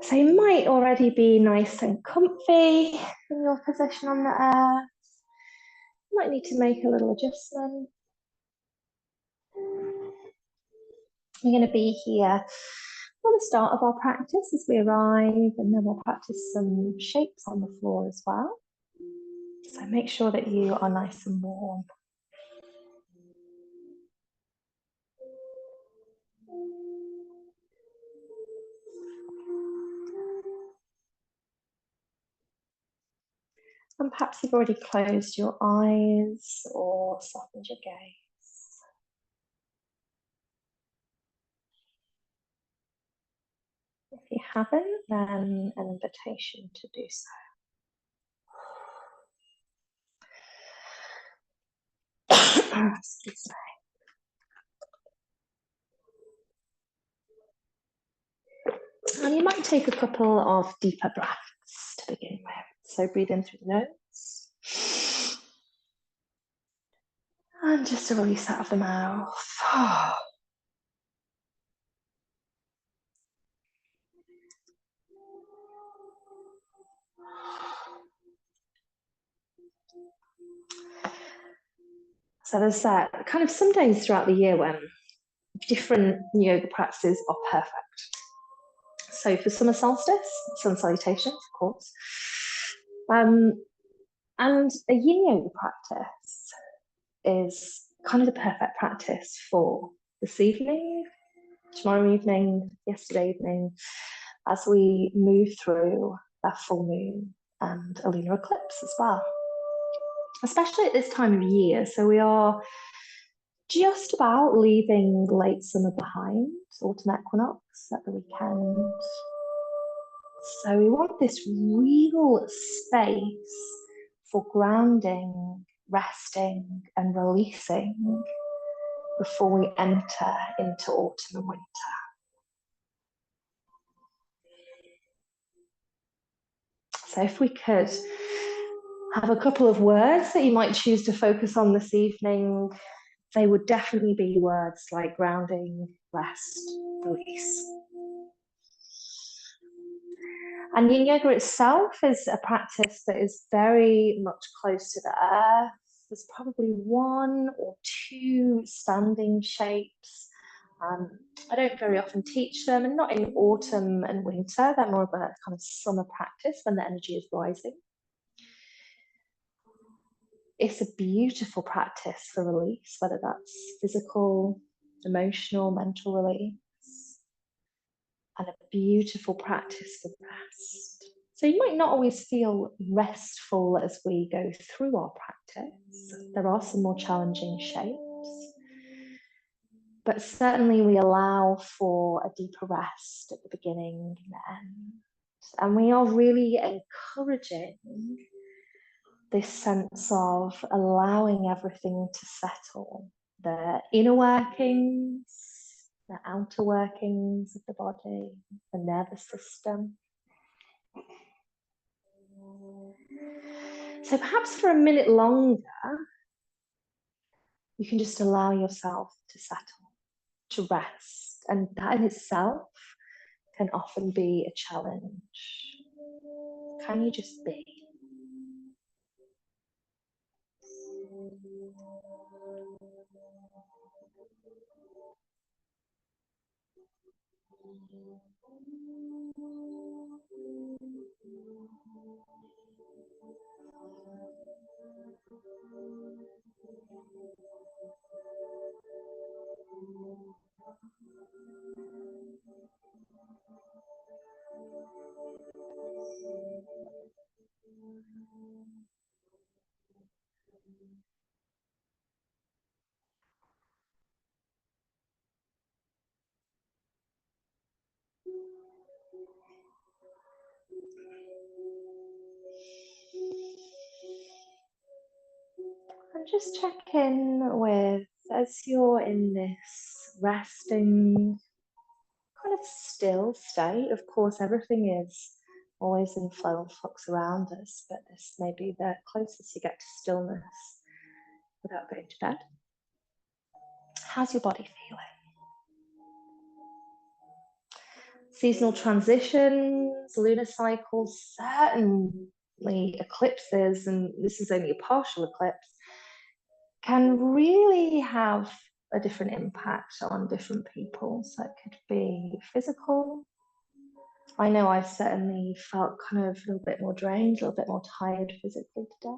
So you might already be nice and comfy in your position on the earth. You might need to make a little adjustment. We're going to be here for the start of our practice as we arrive, and then we'll practice some shapes on the floor as well. So make sure that you are nice and warm. And perhaps you've already closed your eyes or softened your gaze. If you haven't, then an invitation to do so. Excuse me. And you might take a couple of deeper breaths to begin with. So breathe in through the nose. And just a release out of the mouth. So there's kind of some days throughout the year when different yoga practices are perfect. So for summer solstice, sun salutations, of course. And a yin yoga practice is kind of the perfect practice for this evening, tomorrow evening, yesterday evening, as we move through that full moon and a lunar eclipse as well. Especially at this time of year. So we are just about leaving late summer behind, autumn equinox at the weekend. So we want this real space for grounding, resting, and releasing before we enter into autumn and winter. So if we could have a couple of words that you might choose to focus on this evening, they would definitely be words like grounding, rest, release. And Yin Yoga itself is a practice that is very much close to the earth. There's probably one or two standing shapes. I don't very often teach them, and not in autumn and winter. They're more of a kind of summer practice when the energy is rising. It's a beautiful practice for release, whether that's physical, emotional, mental release, and a beautiful practice for rest. So you might not always feel restful as we go through our practice. There are some more challenging shapes, but certainly we allow for a deeper rest at the beginning and the end. And we are really encouraging this sense of allowing everything to settle, the inner workings, the outer workings of the body, the nervous system. So perhaps for a minute longer, you can just allow yourself to settle, to rest, and that in itself can often be a challenge. Can you just be? And just check in with, as you're in this resting, kind of still state. Of course, everything is always in flow and flux around us, but this may be the closest you get to stillness without going to bed. How's your body feeling? Seasonal transitions, lunar cycles, certainly eclipses, and this is only a partial eclipse, can really have a different impact on different people. So it could be physical. I know I certainly felt kind of a little bit more drained, a little bit more tired physically today.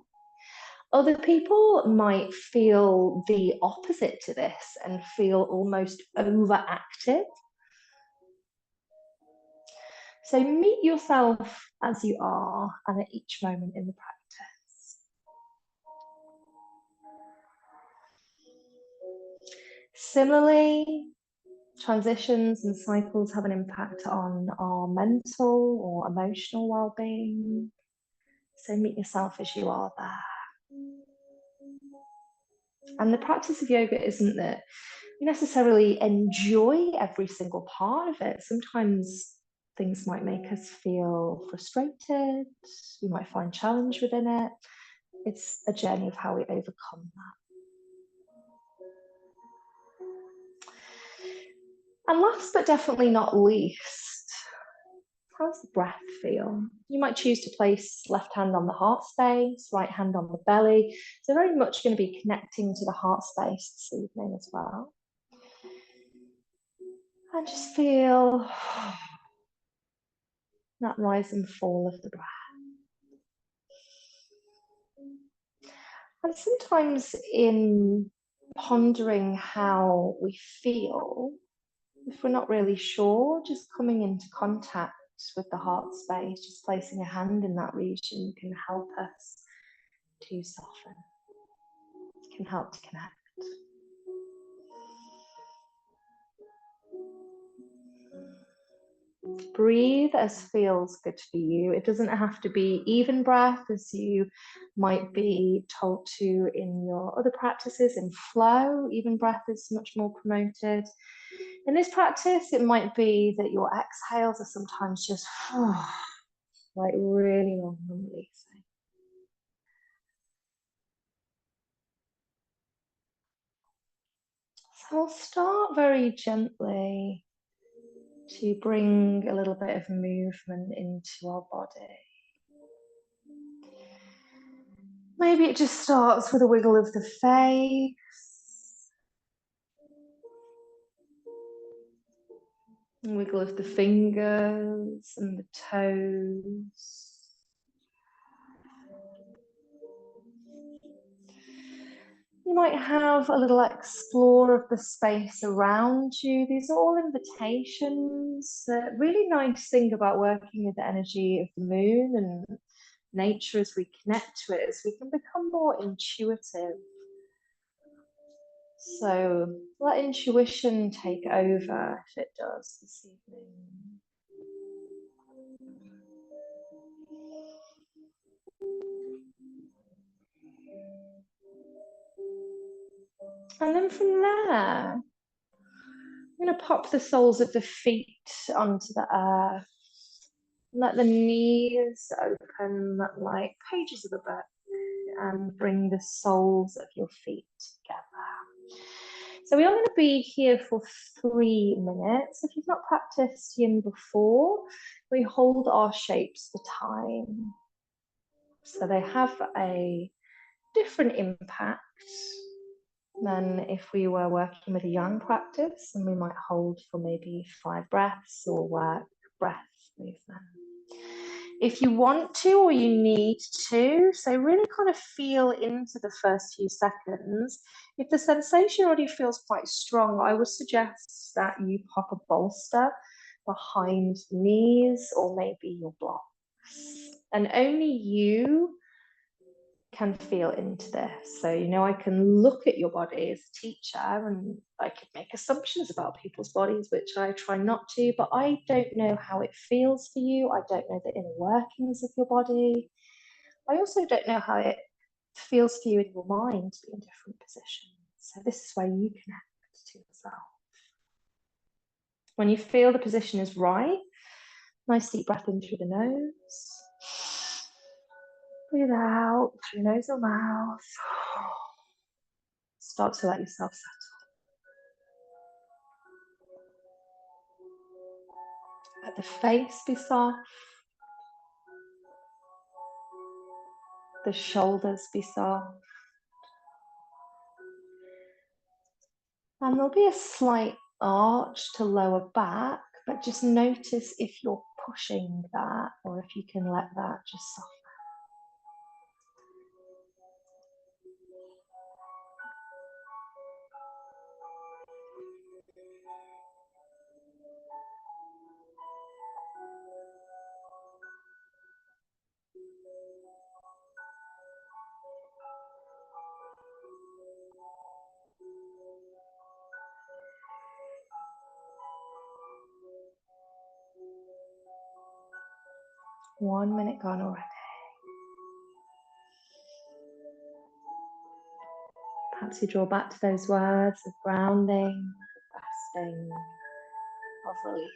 Other people might feel the opposite to this and feel almost overactive. So meet yourself as you are and at each moment in the practice. Similarly, transitions and cycles have an impact on our mental or emotional well-being. So meet yourself as you are there. And the practice of yoga isn't that you necessarily enjoy every single part of it. Sometimes things might make us feel frustrated. You might find challenge within it. It's a journey of how we overcome that. And last but definitely not least, how's the breath feel? You might choose to place left hand on the heart space, right hand on the belly. So very much going to be connecting to the heart space this evening as well. And just feel that rise and fall of the breath. And sometimes in pondering how we feel, if we're not really sure, just coming into contact with the heart space, just placing a hand in that region can help us to soften, can help to connect. Breathe as feels good for you. It doesn't have to be even breath as you might be told to in your other practices. In flow, even breath is much more promoted. In this practice, it might be that your exhales are sometimes just like really long and releasing. So I'll start very gently to bring a little bit of movement into our body. Maybe it just starts with a wiggle of the face. A wiggle of the fingers and the toes. You might have a little explore of the space around you. These are all invitations. The really nice thing about working with the energy of the moon and nature as we connect to it is we can become more intuitive. So let intuition take over if it does this evening. And then from there, I'm going to pop the soles of the feet onto the earth. Let the knees open like pages of a book and bring the soles of your feet together. So we are going to be here for 3 minutes. If you've not practiced Yin before, we hold our shapes for time. So they have a different impact than if we were working with a Yang practice, and we might hold for maybe 5 breaths or work breath movement. If you want to or you need to, so really kind of feel into the first few seconds. If the sensation already feels quite strong, I would suggest that you pop a bolster behind the knees or maybe your blocks. And only you can feel into this. So, I can look at your body as a teacher and I could make assumptions about people's bodies, which I try not to, but I don't know how it feels for you. I don't know the inner workings of your body. I also don't know how it feels for you in your mind to be in different positions. So this is where you connect to yourself. When you feel the position is right, nice deep breath in through the nose. Breathe out through nose or mouth. Start to let yourself settle. Let the face be soft. The shoulders be soft. And there'll be a slight arch to lower back, but just notice if you're pushing that or if you can let that just soften. One minute gone already. Perhaps you draw back to those words of grounding, of resting, of releasing.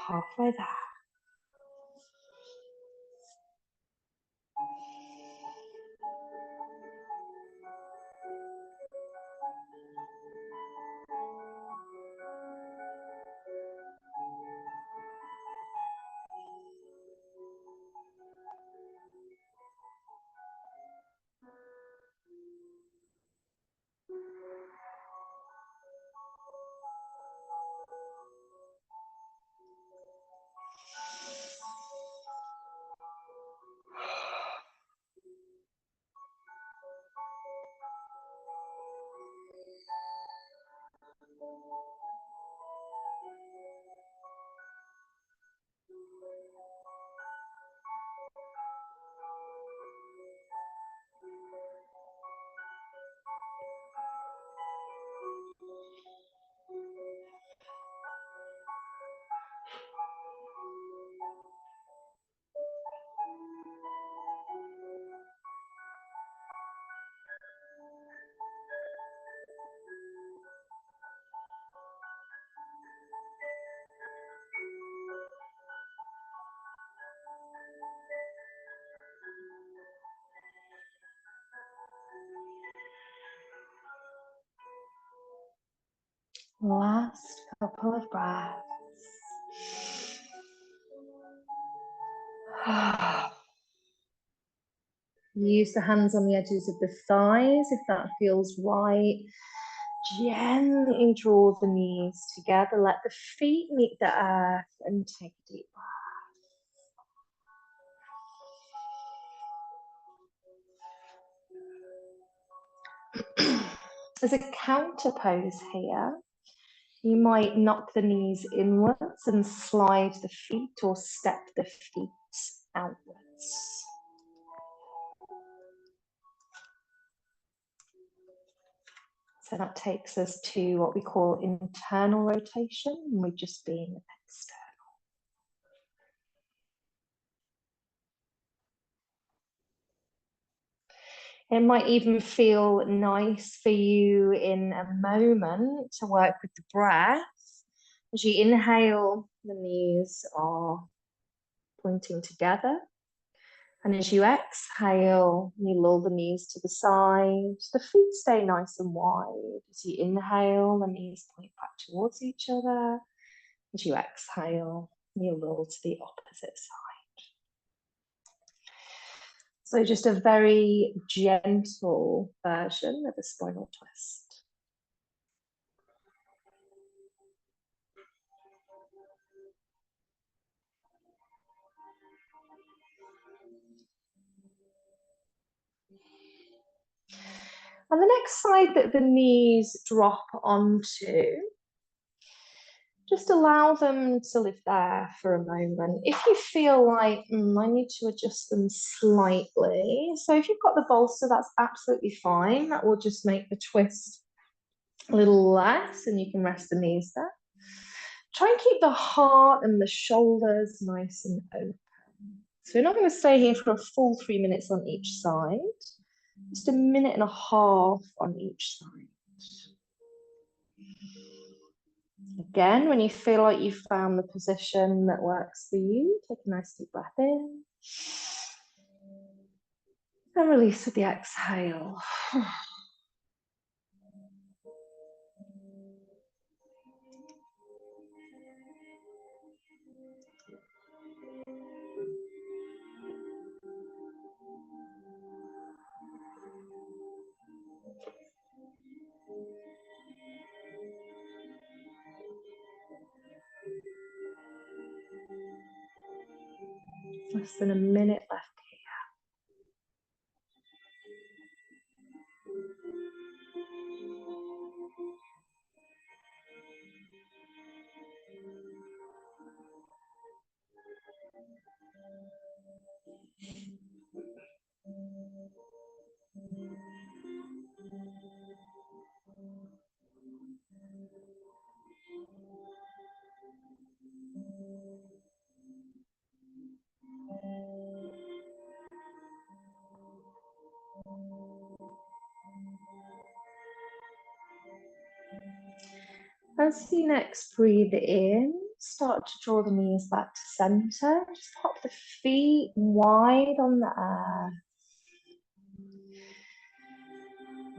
Halfway there. Last couple of breaths. Use the hands on the edges of the thighs if that feels right. Gently draw the knees together. Let the feet meet the earth and take a deep breath. As a counter pose here, you might knock the knees inwards and slide the feet or step the feet outwards. So that takes us to what we call internal rotation, and we're just being external. It might even feel nice for you in a moment to work with the breath. As you inhale, the knees are pointing together. And as you exhale, you lull the knees to the side. The feet stay nice and wide. As you inhale, the knees point back towards each other. As you exhale, you lull to the opposite side. So just a very gentle version of a spinal twist. And the next side that the knees drop onto, just allow them to live there for a moment. If you feel like, I need to adjust them slightly. So if you've got the bolster, that's absolutely fine. That will just make the twist a little less and you can rest the knees there. Try and keep the heart and the shoulders nice and open. So we're not going to stay here for a full 3 minutes on each side. Just a minute and a half on each side. Again, when you feel like you've found the position that works for you, take a nice deep breath in. And release with the exhale. Less than a minute left As you next breathe in, start to draw the knees back to center. Just pop the feet wide on the air.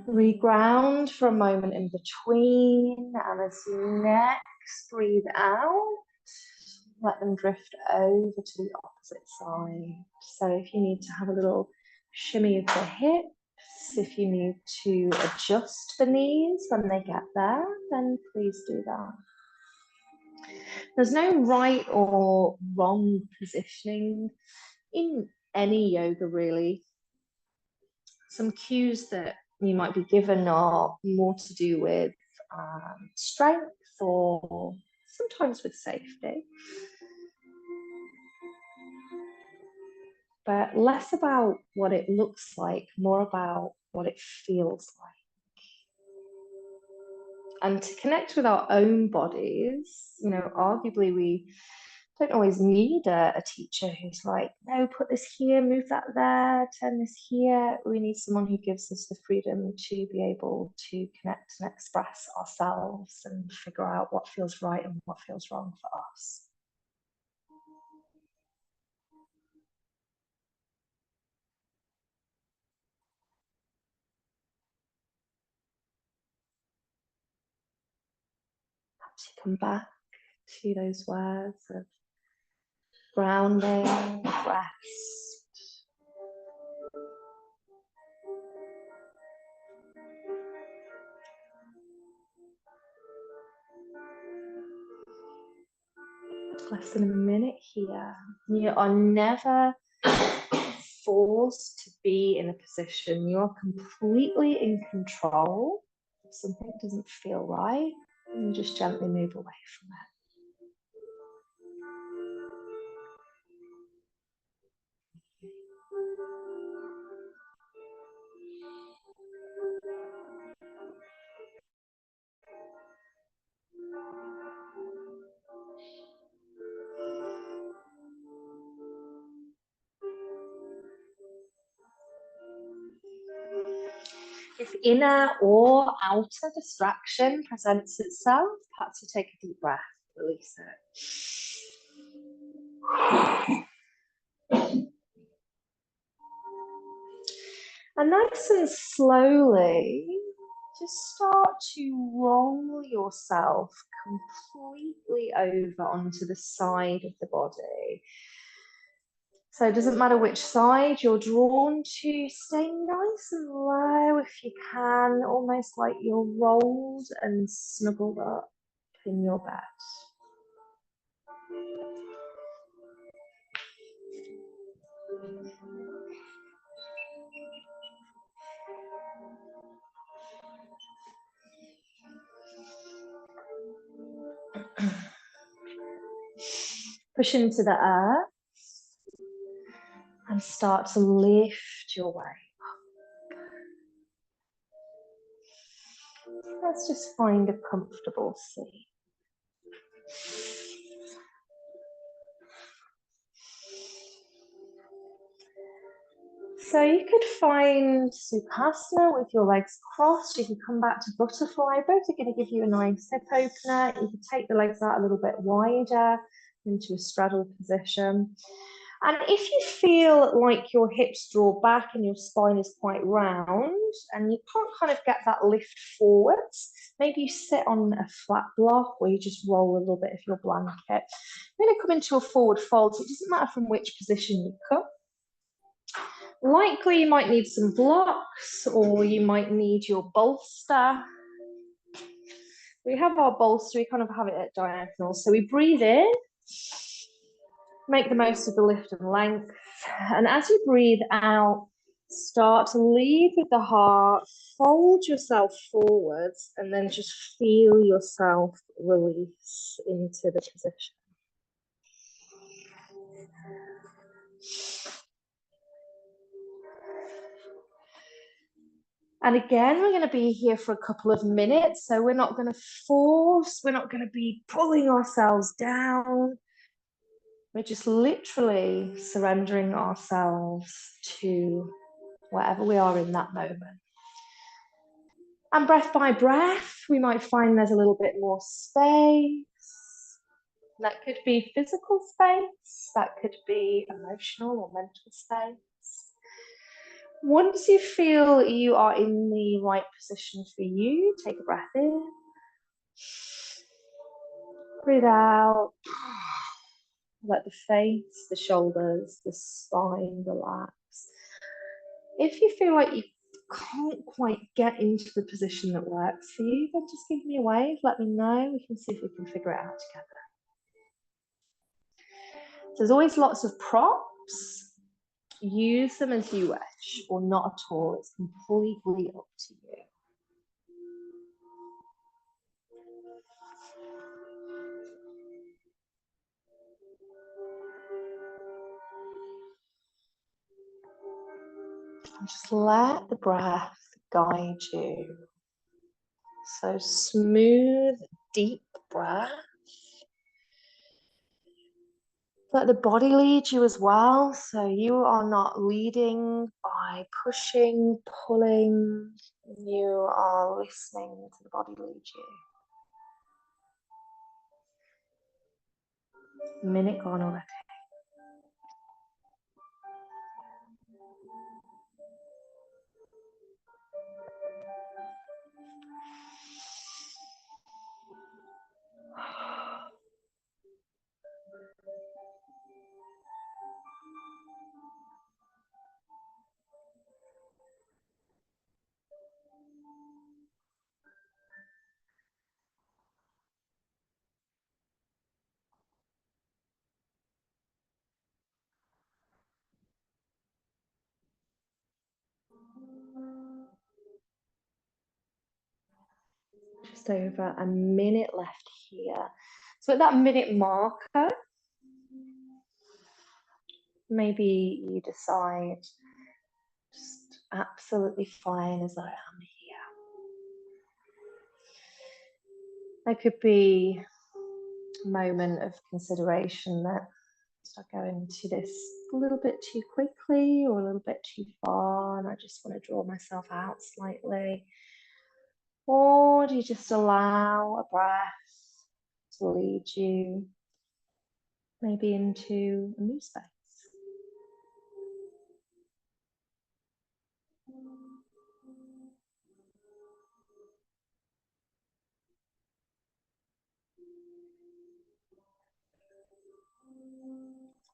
Reground for a moment in between, and as you next breathe out, let them drift over to the opposite side. So if you need to have a little shimmy of the hips, if you need to adjust the knees when they get there, then please do that. There's no right or wrong positioning in any yoga, really. Some cues that you might be given are more to do with strength or sometimes with safety. But less about what it looks like, more about what it feels like. And to connect with our own bodies, you know, arguably we don't always need a teacher who's like, no, put this here, move that there, turn this here. We need someone who gives us the freedom to be able to connect and express ourselves and figure out what feels right and what feels wrong for us. Perhaps you come back to those words of grounding, rest. Less than a minute here. You are never forced to be in a position. You're completely in control. If something doesn't feel right, you just gently move away from it. If inner or outer distraction presents itself, perhaps you take a deep breath, release it. And nice and slowly, just start to roll yourself completely over onto the side of the body. So it doesn't matter which side you're drawn to, stay nice and low if you can, almost like you're rolled and snuggled up in your bed. Push into the earth and start to lift your way up. Let's just find a comfortable seat. So you could find Sukhasana with your legs crossed. You can come back to butterfly. Both are going to give you a nice hip opener. You can take the legs out a little bit wider into a straddle position. And if you feel like your hips draw back and your spine is quite round and you can't kind of get that lift forwards, maybe you sit on a flat block or you just roll a little bit of your blanket. You're going to come into a forward fold, so it doesn't matter from which position you come. Likely you might need some blocks or you might need your bolster. We have our bolster, we kind of have it at diagonal. So we breathe in, make the most of the lift and length. And as you breathe out, start to lead with the heart, fold yourself forwards, and then just feel yourself release into the position. And again, we're going to be here for a couple of minutes, so we're not going to force, we're not going to be pulling ourselves down. We're just literally surrendering ourselves to wherever we are in that moment. And breath by breath, we might find there's a little bit more space. That could be physical space, that could be emotional or mental space. Once you feel you are in the right position for you, take a breath in. Breathe out. Let the face, the shoulders, the spine relax. If you feel like you can't quite get into the position that works for you, then just give me a wave, let me know. We can see if we can figure it out together. So there's always lots of props. Use them as you wish, or not at all. It's completely up to you. And just let the breath guide you. So smooth, deep breath. Let the body lead you as well. So you are not leading by pushing, pulling. You are listening to the body lead you. Minute gone already. Just over a minute left here. So at that minute marker, maybe you decide just absolutely fine as I am here. There could be a moment of consideration that I go into this a little bit too quickly or a little bit too far and I just want to draw myself out slightly. Or do you just allow a breath to lead you maybe into a new space?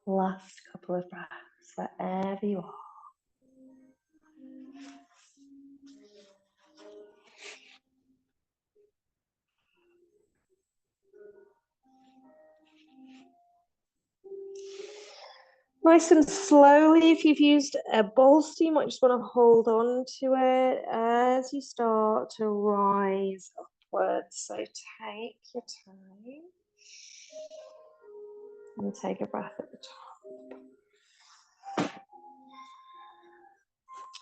Last couple of breaths, wherever you are. Nice and slowly, if you've used a bolster, you might just want to hold on to it as you start to rise upwards. So take your time and take a breath at the top.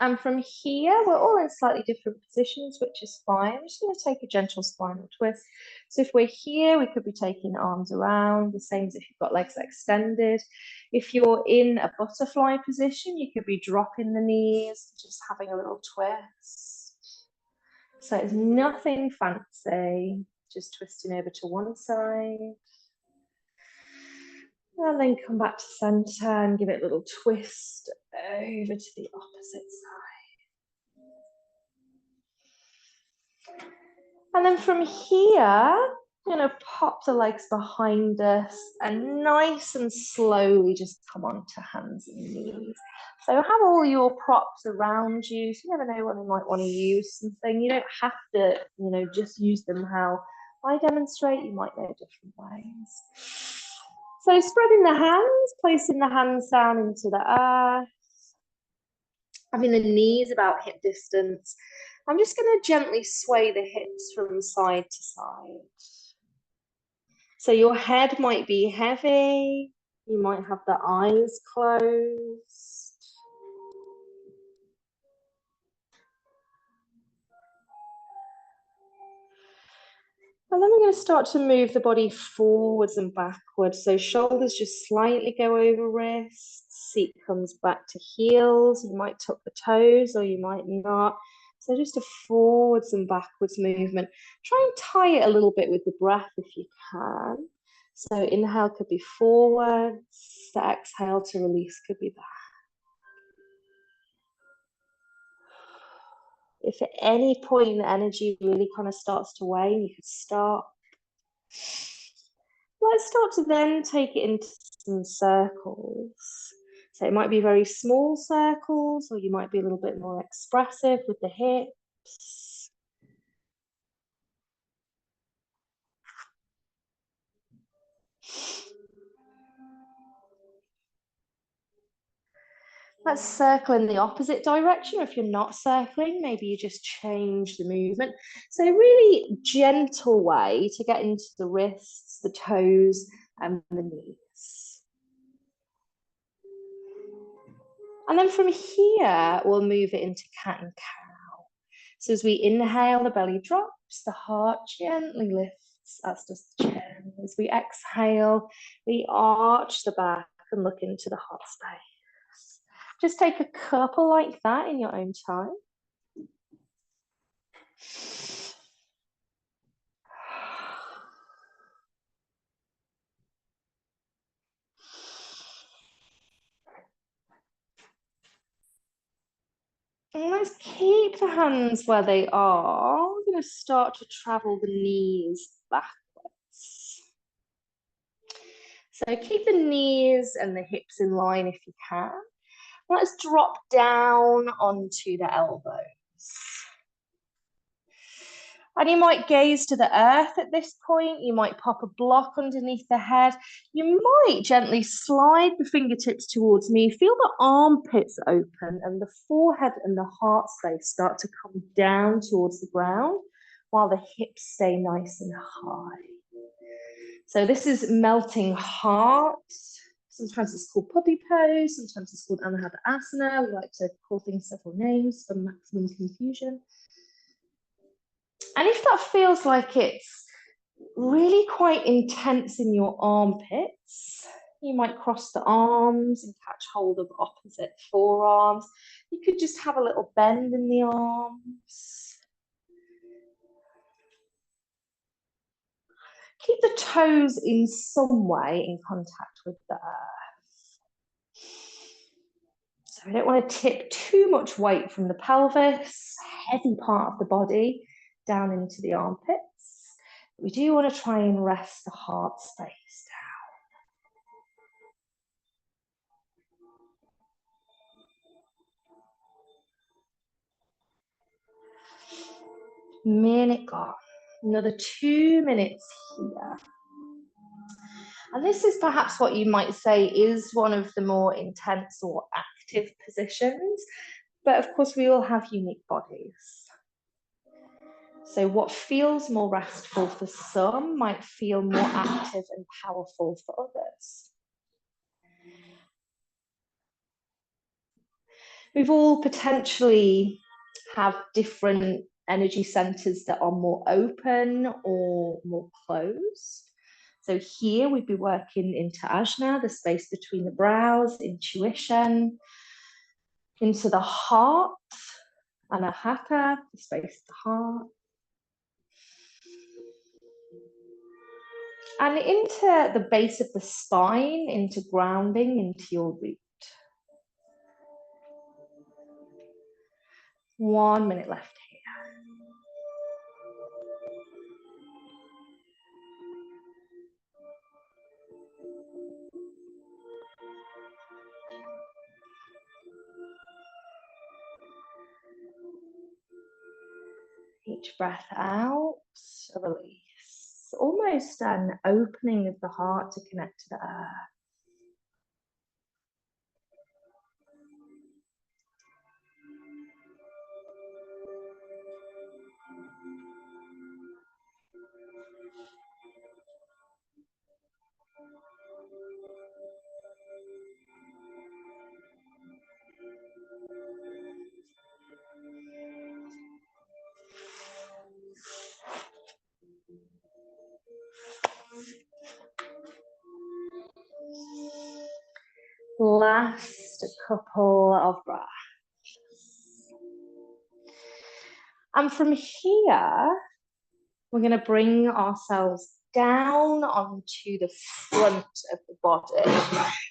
And from here, we're all in slightly different positions, which is fine. I'm just going to take a gentle spinal twist. So if we're here, we could be taking arms around, the same as if you've got legs extended. If you're in a butterfly position, you could be dropping the knees, just having a little twist. So it's nothing fancy, just twisting over to one side. And then come back to center and give it a little twist over to the opposite side. And then from here, I'm going to pop the legs behind us and nice and slowly just come onto hands and knees. So have all your props around you. So you never know when you might want to use something. You don't have to, just use them how I demonstrate. You might know different ways. So spreading the hands, placing the hands down into the earth, having the knees about hip distance. I'm just going to gently sway the hips from side to side. So your head might be heavy. You might have the eyes closed. And then we're going to start to move the body forwards and backwards. So shoulders just slightly go over wrists. Seat comes back to heels. You might tuck the toes or you might not. So just a forwards and backwards movement. Try and tie it a little bit with the breath if you can. So inhale could be forwards. The exhale to release could be back. If at any point the energy really kind of starts to wane, you could stop. Let's start to then take it into some circles. So it might be very small circles, or you might be a little bit more expressive with the hips. Let's circle in the opposite direction. If you're not circling, maybe you just change the movement. So a really gentle way to get into the wrists, the toes, and the knees. And then from here, we'll move it into cat and cow. So as we inhale, the belly drops, the heart gently lifts, as does the chin. As we exhale, we arch the back and look into the heart space. Just take a couple like that in your own time. And let's keep the hands where they are. We're going to start to travel the knees backwards. So keep the knees and the hips in line if you can. Let's drop down onto the elbows. And you might gaze to the earth at this point. You might pop a block underneath the head. You might gently slide the fingertips towards me. Feel the armpits open and the forehead and the heart space start to come down towards the ground while the hips stay nice and high. So this is melting heart. Sometimes it's called puppy pose. Sometimes it's called Anahata Asana. We like to call things several names for maximum confusion. And if that feels like it's really quite intense in your armpits, you might cross the arms and catch hold of opposite forearms. You could just have a little bend in the arms. Keep the toes in some way in contact with the earth. So we don't want to tip too much weight from the pelvis, heavy part of the body, down into the armpits. We do want to try and rest the heart space down. Minute gone. Another 2 minutes here. And this is perhaps what you might say is one of the more intense or active positions. But of course, we all have unique bodies. So what feels more restful for some might feel more active and powerful for others. We've all potentially have different energy centers that are more open or more closed. So here we'd be working into ajna, the space between the brows, intuition, into the heart, anahata, the space of the heart, and into the base of the spine, into grounding, into your root. 1 minute left here. Each breath out, a release. Almost an opening of the heart to connect to the earth. Last couple of breaths. And from here, we're going to bring ourselves down onto the front of the body.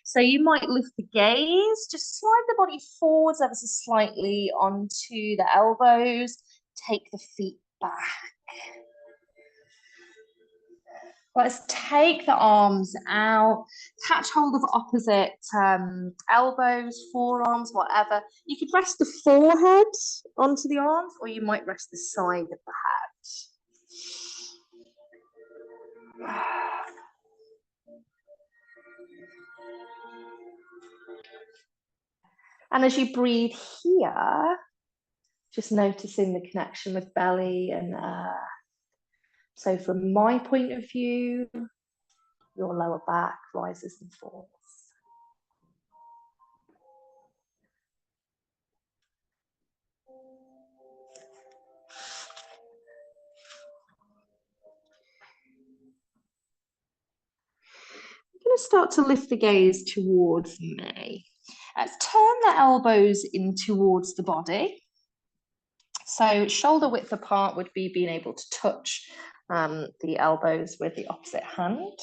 So you might lift the gaze, just slide the body forwards ever so slightly onto the elbows, take the feet back. Let's take the arms out, catch hold of opposite elbows, forearms, whatever. You could rest the forehead onto the arms, or you might rest the side of the head. And as you breathe here, just noticing the connection with belly and so from my point of view, your lower back rises and falls. I'm going to start to lift the gaze towards me. Let's turn the elbows in towards the body. So shoulder width apart would be being able to touch the elbows with the opposite hand.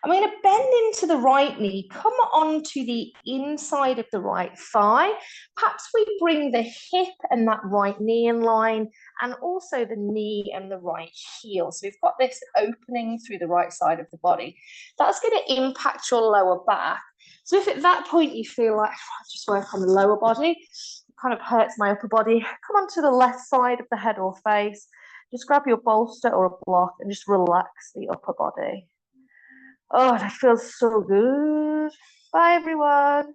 I'm going to bend into the right knee, come onto the inside of the right thigh. Perhaps we bring the hip and that right knee in line, and also the knee and the right heel. So we've got this opening through the right side of the body. That's going to impact your lower back. So if at that point you feel like, I'll just work on the lower body, it kind of hurts my upper body, come onto the left side of the head or face. Just grab your bolster or a block and just relax the upper body. Oh, that feels so good. Bye, everyone.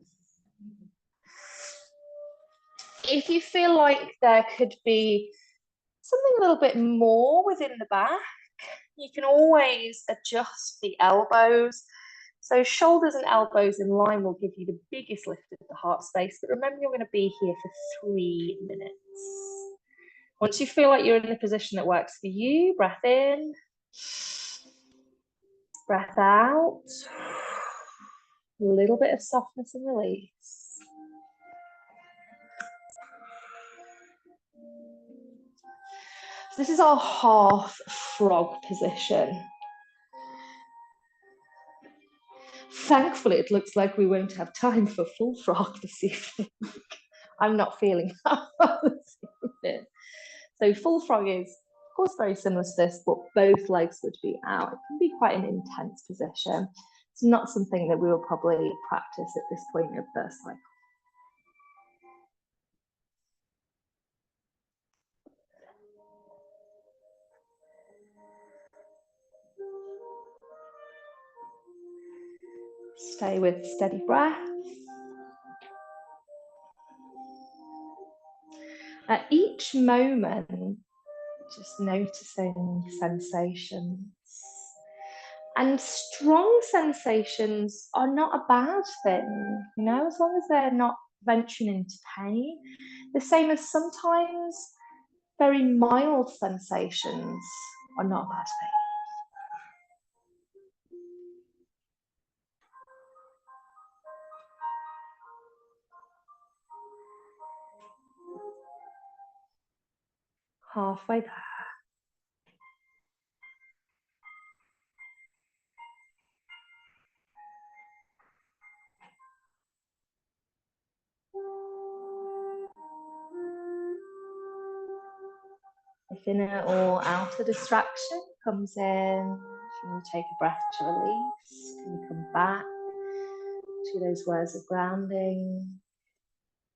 If you feel like there could be something a little bit more within the back, you can always adjust the elbows. So shoulders and elbows in line will give you the biggest lift of the heart space. But remember, you're going to be here for 3 minutes. Once you feel like you're in the position that works for you, breath in. Breath out. A little bit of softness and release. So this is our half frog position. Thankfully, it looks like we won't have time for full frog this evening. I'm not feeling that this evening. So full frog is, of course, very similar to this, but both legs would be out. It can be quite an intense position. It's not something that we will probably practice at this point of the cycle. Stay with steady breath. At each moment, just noticing sensations. And strong sensations are not a bad thing, you know, as long as they're not venturing into pain. The same as sometimes very mild sensations are not a bad thing. Halfway there. If inner or outer distraction comes in, can you take a breath to release? Can you come back to those words of grounding,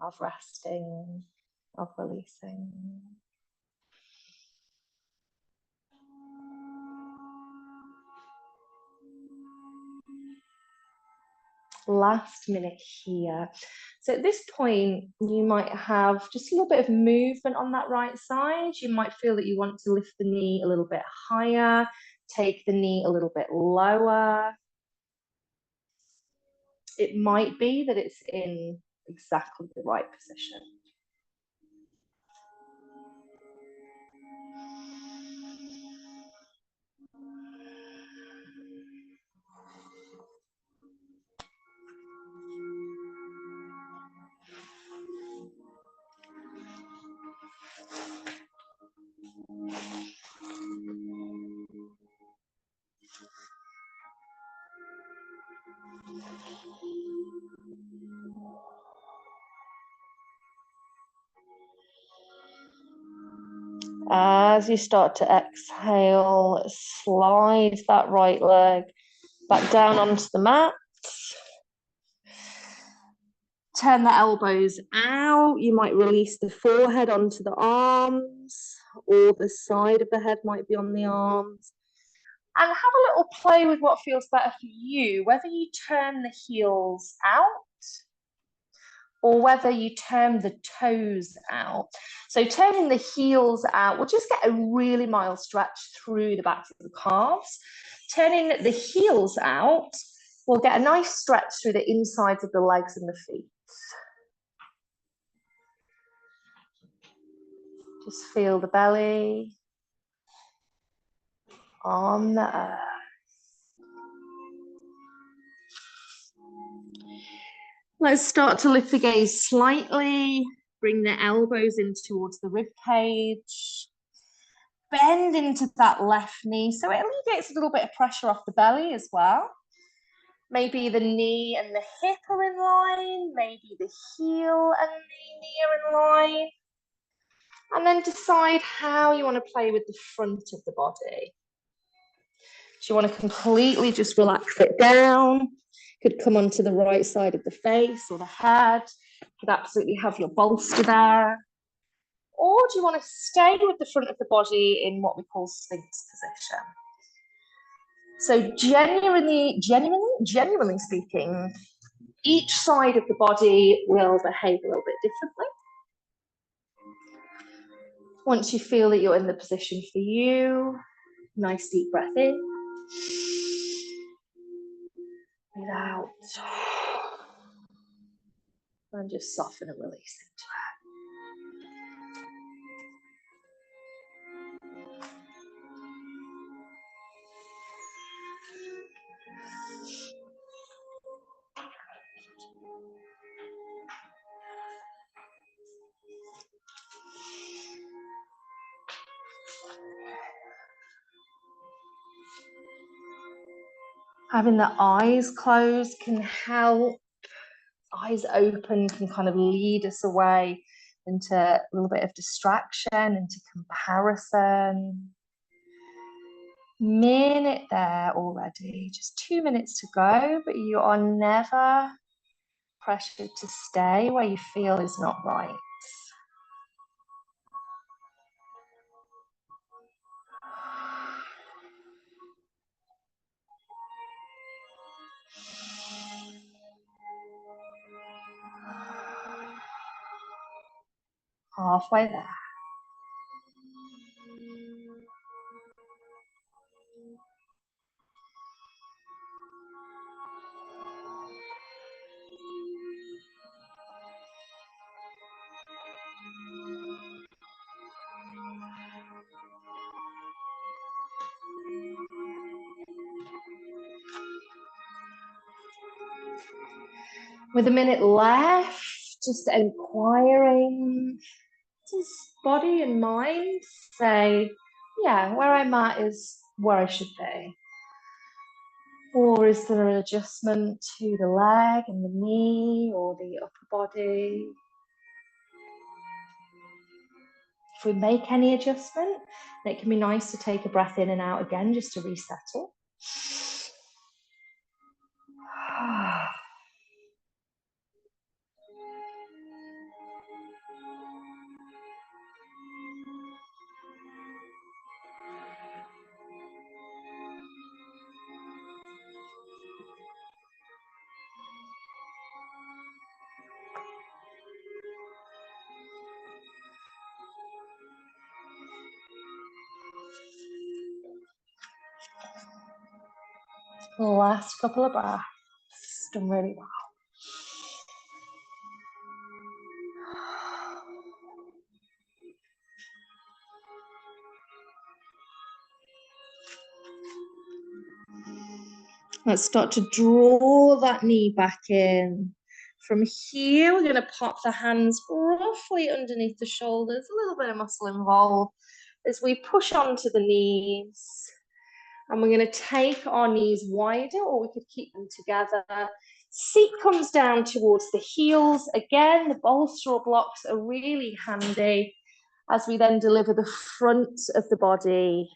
of resting, of releasing? Last minute here. So at this point, you might have just a little bit of movement on that right side. You might feel that you want to lift the knee a little bit higher, take the knee a little bit lower. It might be that it's in exactly the right position. As you start to exhale, slide that right leg back down onto the mat. Turn the elbows out. You might release the forehead onto the arms, or the side of the head might be on the arms. And have a little play with what feels better for you, whether you turn the heels out or whether you turn the toes out. So turning the heels out, we'll just get a really mild stretch through the backs of the calves. Turning the heels out, we'll get a nice stretch through the insides of the legs and the feet. Just feel the belly on the earth. Let's start to lift the gaze slightly. Bring the elbows in towards the rib cage. Bend into that left knee so it alleviates a little bit of pressure off the belly as well. Maybe the knee and the hip are in line. Maybe the heel and the knee are in line. And then decide how you want to play with the front of the body. Do you want to completely just relax it down? Could come onto the right side of the face or the head. Could absolutely have your bolster there. Or do you want to stay with the front of the body in what we call Sphinx position? So genuinely speaking, each side of the body will behave a little bit differently. Once you feel that you're in the position for you, nice deep breath in. Breathe out. And just soften and release into Having the eyes closed can help. Eyes open can kind of lead us away into a little bit of distraction, into comparison. Minute there already, just 2 minutes to go, but you are never pressured to stay where you feel is not right. Halfway there. With a minute left, just inquiring, does body and mind say, yeah, where I'm at is where I should be? Or is there an adjustment to the leg and the knee or the upper body? If we make any adjustment, it can be nice to take a breath in and out again just to resettle. Last couple of breaths. Done really well. Let's start to draw that knee back in. From here, we're going to pop the hands roughly underneath the shoulders, a little bit of muscle involved as we push onto the knees. And we're going to take our knees wider, or we could keep them together. Seat comes down towards the heels. Again, the bolster or blocks are really handy as we then deliver the front of the body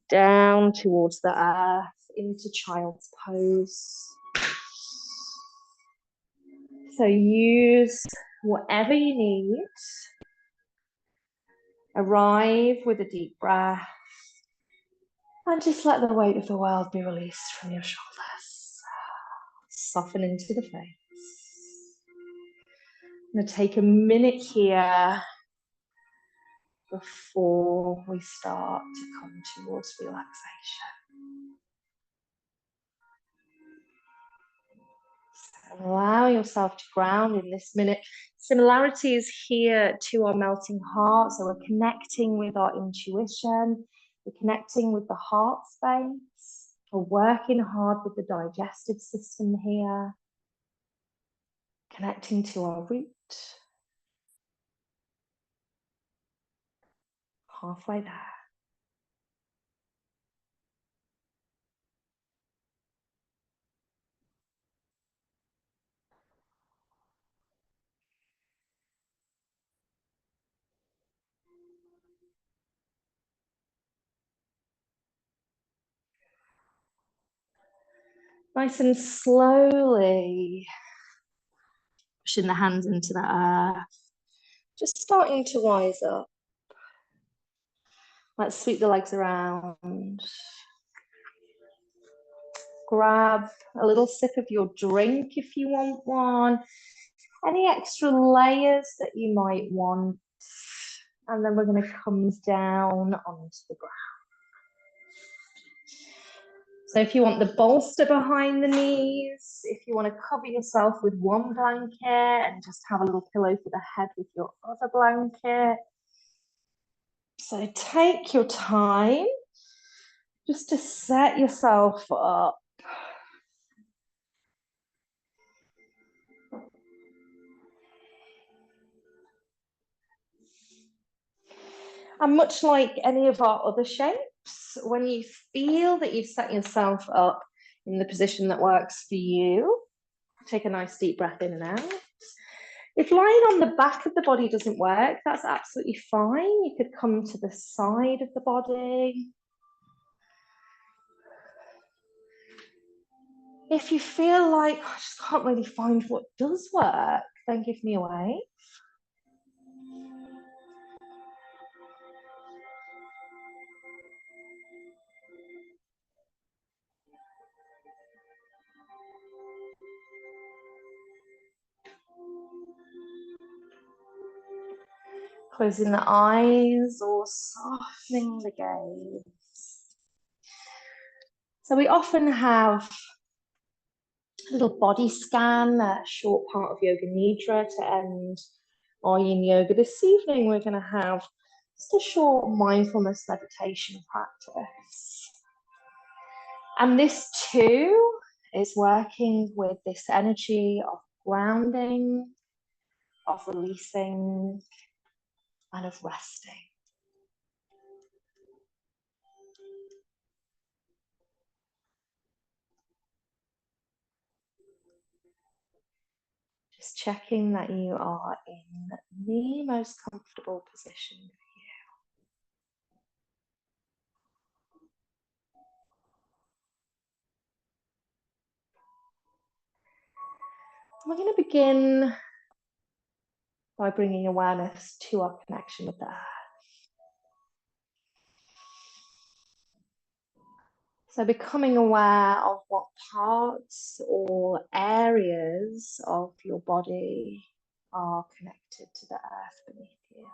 down towards the earth into child's pose. So use whatever you need. Arrive with a deep breath and just let the weight of the world be released from your shoulders. Soften into the face. I'm going to take a minute here before we start to come towards relaxation. So allow yourself to ground in this minute. Similarities here to our melting heart. So we're connecting with our intuition. We're connecting with the heart space. We're working hard with the digestive system here. Connecting to our root. Halfway there. Nice and slowly pushing the hands into the earth. Just starting to rise up. Let's sweep the legs around. Grab a little sip of your drink if you want one. Any extra layers that you might want. And then we're going to come down onto the ground. So if you want the bolster behind the knees, if you want to cover yourself with one blanket and just have a little pillow for the head with your other blanket. So take your time just to set yourself up. And much like any of our other shapes, when you feel that you've set yourself up in the position that works for you, take a nice deep breath in and out. If lying on the back of the body doesn't work, that's absolutely fine. You could come to the side of the body. If you feel like, I just can't really find what does work, then give me a wave. Closing the eyes or softening the gaze. So we often have a little body scan, a short part of Yoga Nidra to end our Yin Yoga. This evening we're going to have just a short mindfulness meditation practice. And this too is working with this energy of grounding, of releasing, and of resting. Just checking that you are in the most comfortable position for you. We're going to begin by bringing awareness to our connection with the earth. So becoming aware of what parts or areas of your body are connected to the earth beneath you.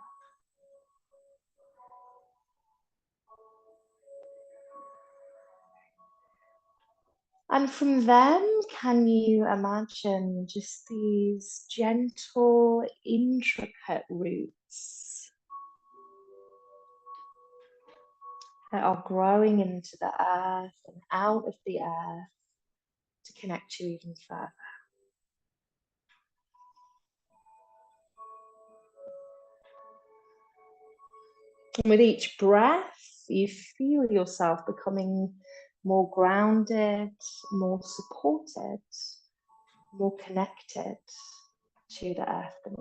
And from them, can you imagine just these gentle, intricate roots that are growing into the earth and out of the earth to connect you even further? And with each breath, you feel yourself becoming more grounded, more supported, more connected to the earth beneath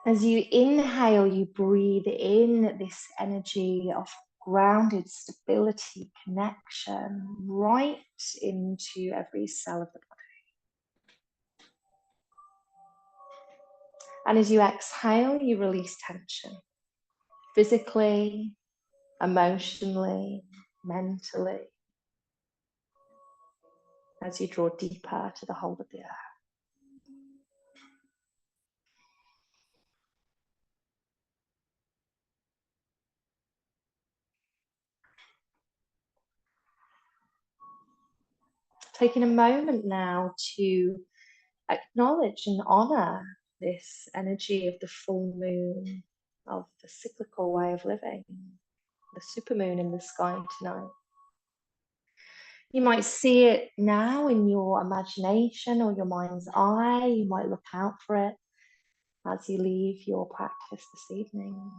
you. As you inhale, you breathe in this energy of grounded stability, connection, right into every cell of the body. And as you exhale, you release tension, physically, emotionally, mentally, as you draw deeper to the hold of the earth. Taking a moment now to acknowledge and honor this energy of the full moon, of the cyclical way of living, the supermoon in the sky tonight. You might see it now in your imagination or your mind's eye. You might look out for it as you leave your practice this evening.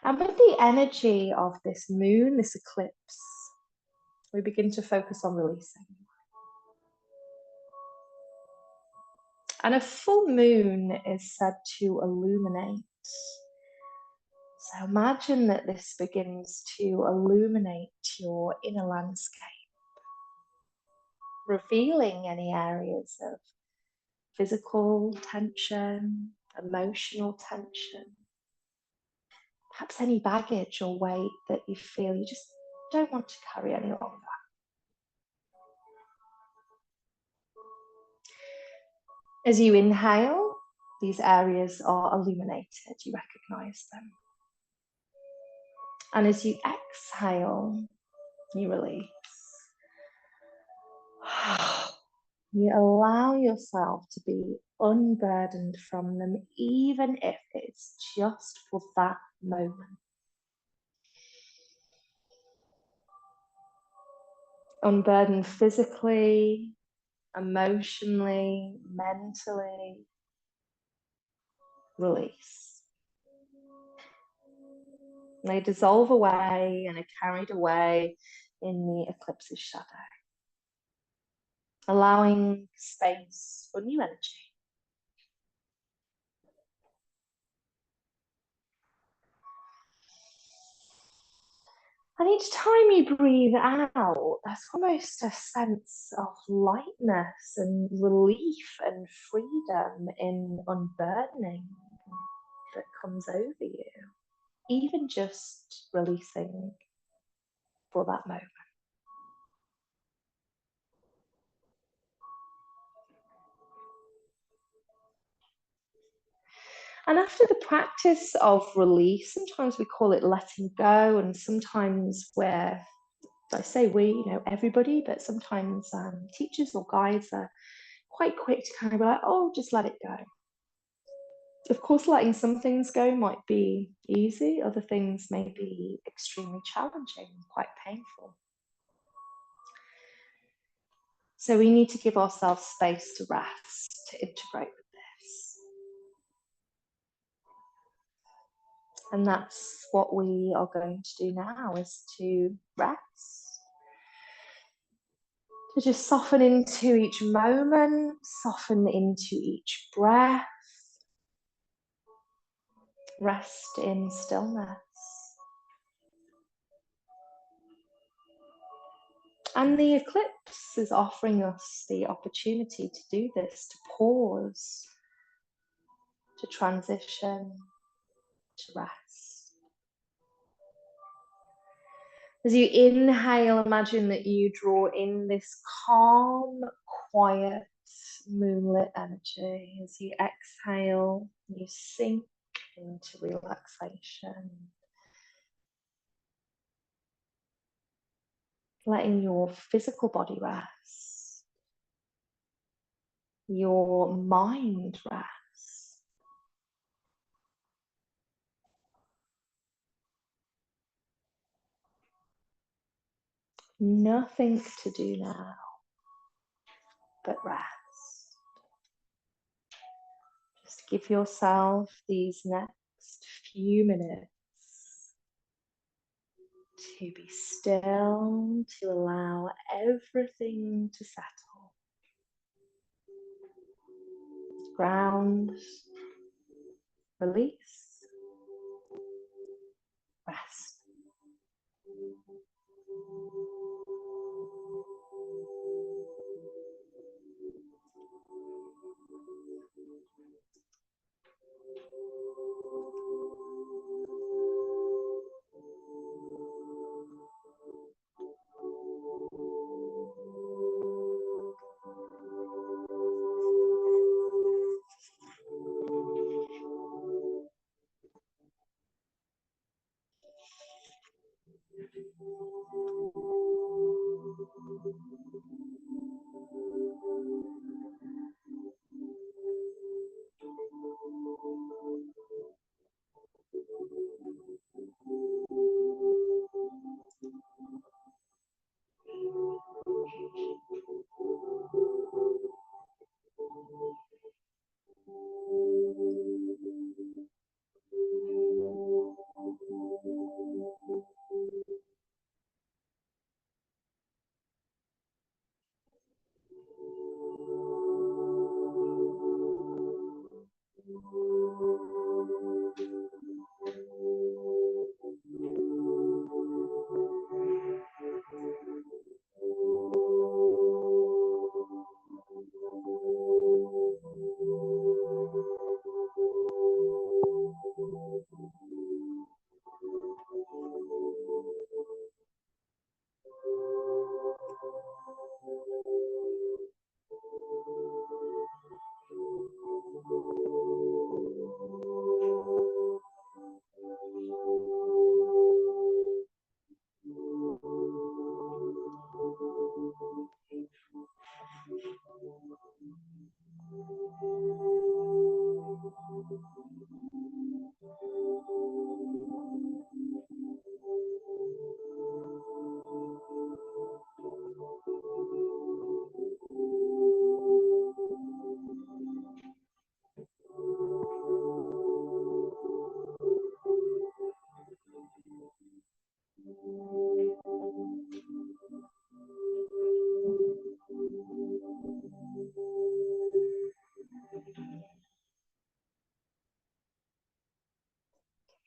And with the energy of this moon, this eclipse, we begin to focus on releasing. And a full moon is said to illuminate. So imagine that this begins to illuminate your inner landscape, revealing any areas of physical tension, emotional tension, perhaps any baggage or weight that you feel you just don't want to carry any longer. As you inhale, these areas are illuminated, you recognize them. And as you exhale, you release. You allow yourself to be unburdened from them, even if it's just for that moment. Unburdened physically, emotionally, mentally. Release. They dissolve away and are carried away in the eclipse's shadow, allowing space for new energy. And each time you breathe out, there's almost a sense of lightness and relief and freedom in unburdening that comes over you, even just releasing for that moment. And after the practice of release, sometimes we call it letting go, and sometimes where I say we, everybody, but sometimes teachers or guides are quite quick to kind of be like, oh, just let it go. Of course, letting some things go might be easy, other things may be extremely challenging, quite painful. So we need to give ourselves space to rest, to integrate with this. And that's what we are going to do now, is to rest. To just soften into each moment, soften into each breath. Rest in stillness. And the eclipse is offering us the opportunity to do this, to pause, to transition, to rest. As you inhale, imagine that you draw in this calm, quiet, moonlit energy. As you exhale, you sink into relaxation. Letting your physical body rest, your mind rest. Nothing to do now but rest. Just give yourself these next few minutes to be still, to allow everything to settle. Ground, release, rest.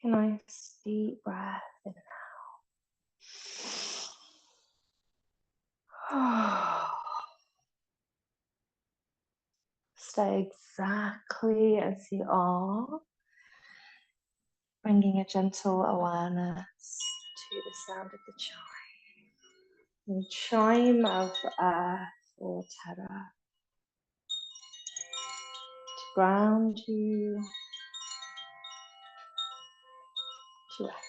A nice deep breath in and out. Stay exactly as you are, bringing a gentle awareness to the sound of the chime. The chime of earth or terra to ground you, to rest.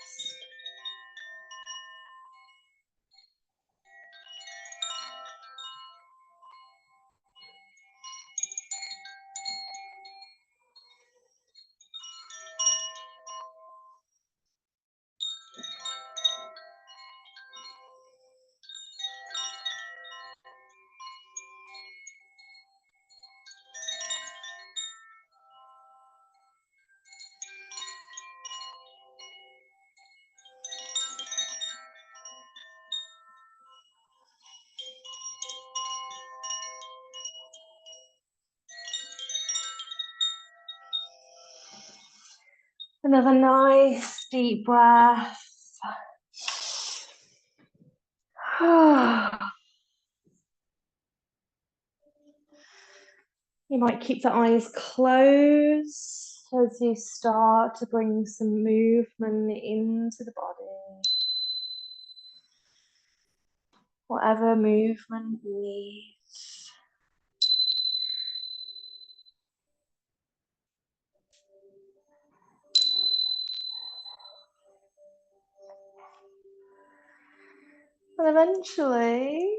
Another nice deep breath. You might keep the eyes closed as you start to bring some movement into the body. Whatever movement you need. And eventually,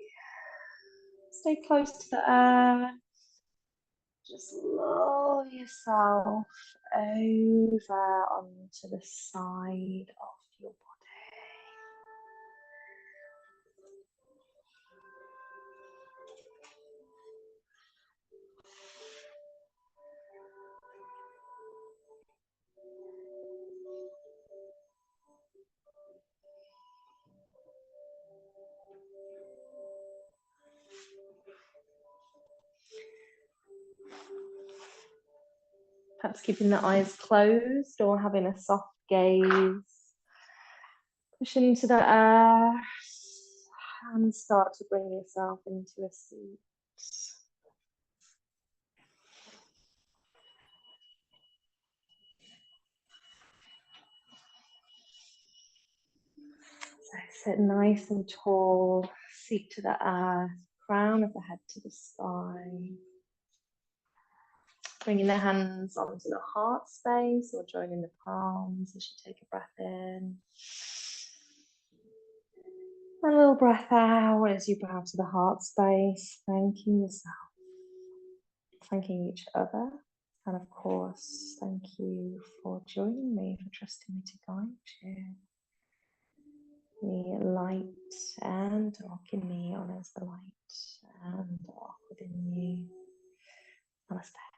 stay close to the earth. Just lower yourself over onto the side of your body. Perhaps keeping the eyes closed or having a soft gaze. Push into the earth and start to bring yourself into a seat. So sit nice and tall, seat to the earth, crown of the head to the sky. Bringing the hands onto the heart space or joining the palms as you take a breath in. A little breath out as you bow to the heart space, thanking yourself, thanking each other, and of course, thank you for joining me, for trusting me to guide you. The light and dark in me honors the light and dark within you. Namaste.